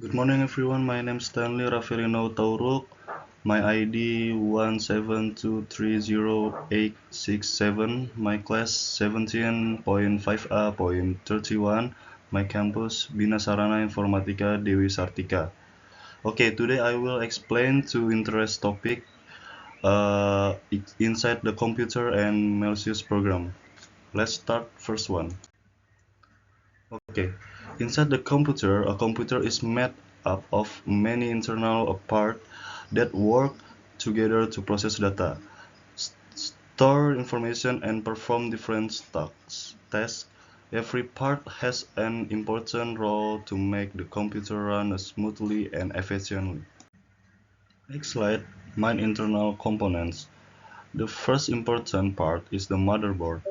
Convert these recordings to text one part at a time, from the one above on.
Good morning everyone, my name is Stanley Rafelino Tauruk. My ID 172308867. My class 17.5A.31. My campus Bina Sarana Informatika Dewi Sartika. Okay, today I will explain two interest topic inside the computer and malicious program. Let's start first one. Okay, inside the computer, a computer is made up of many internal parts that work together to process data, store information, and perform different tasks. Every part has an important role to make the computer run smoothly and efficiently. Next slide, main internal components. The first important part is the motherboard.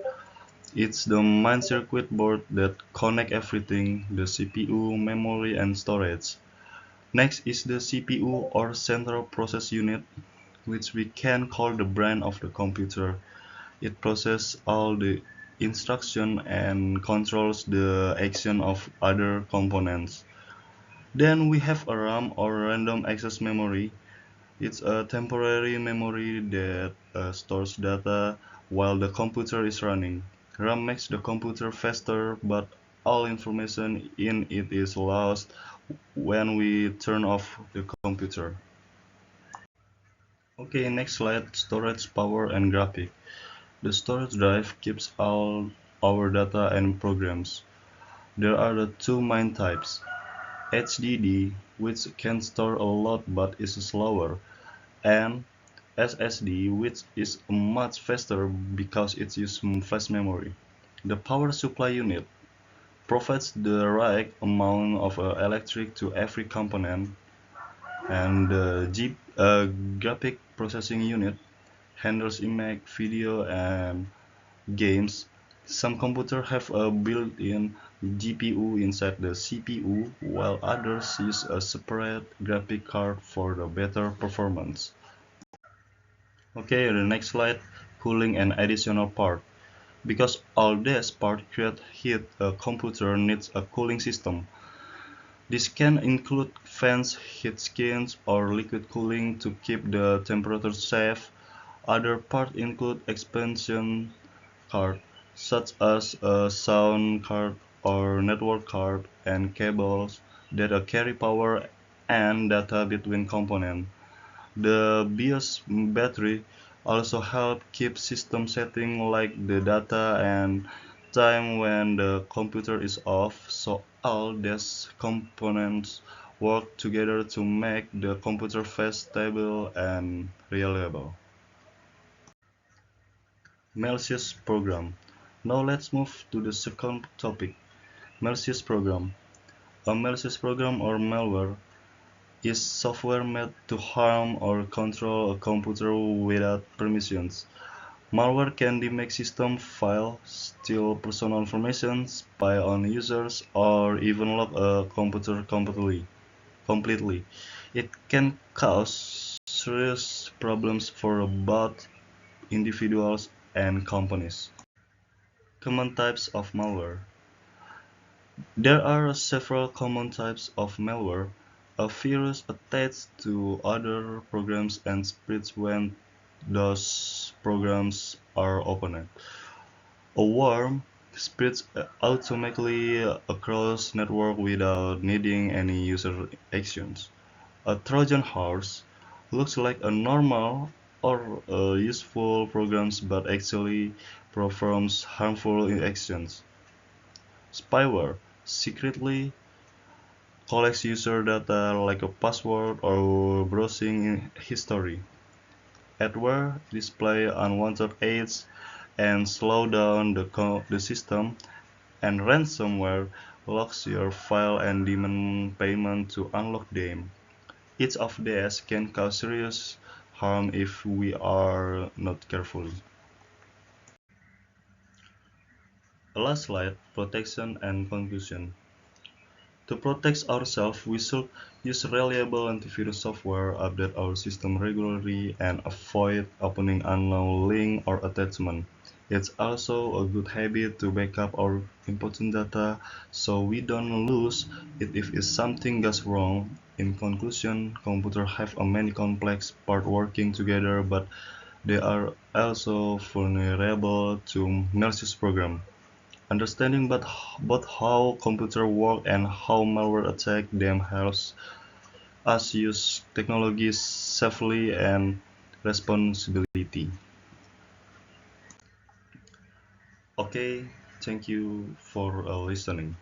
It's the main circuit board that connect everything, the CPU, memory, and storage. Next is the CPU or Central Process Unit, which we can call the brain of the computer. It processes all the instruction and controls the action of other components. Then we have a RAM or random access memory. It's a temporary memory that stores data while the computer is running. RAM makes the computer faster, but all information in it is lost when we turn off the computer. Okay, next slide, storage, power, and graphic. The storage drive keeps all our data and programs. There are the two main types, HDD, which can store a lot but is slower, and SSD, which is much faster because it uses flash memory. The power supply unit provides the right amount of electric to every component, and the graphic processing unit handles image, video, and games. Some computers have a built-in GPU inside the CPU, while others use a separate graphic card for the better performance. Okay, the next slide, cooling and additional part. Because all these parts create heat, a computer needs a cooling system. This can include fans, heat sinks, or liquid cooling to keep the temperature safe. Other parts include expansion card, such as a sound card or network card, and cables that carry power and data between components. The BIOS battery also help keep system setting like the data and time when the computer is off, so all these components work together to make the computer fast, stable, and reliable. Malicious program. Now let's move to the second topic, malicious program. A malicious program or malware is software made to harm or control a computer without permissions. Malware can damage system files, steal personal information, spy on users, or even lock a computer completely. It can cause serious problems for both individuals and companies. Common types of malware. There are several common types of malware. A virus attached to other programs and spreads when those programs are opened. A worm spreads automatically across network without needing any user actions. A Trojan horse looks like a normal or useful program but actually performs harmful actions. Spyware secretly collects user data like a password or browsing history. Adware display unwanted ads and slow down the system, and ransomware locks your file and demand payment to unlock them. Each of these can cause serious harm if we are not careful. Last slide, protection and conclusion. To protect ourselves, we should use reliable antivirus software, update our system regularly, and avoid opening unknown links or attachments. It's also a good habit to backup our important data so we don't lose it if something goes wrong. In conclusion, computers have a many complex parts working together, but they are also vulnerable to malicious programs. Understanding both how computers work and how malware attack them helps us use technology safely and responsibility. Okay, thank you for listening.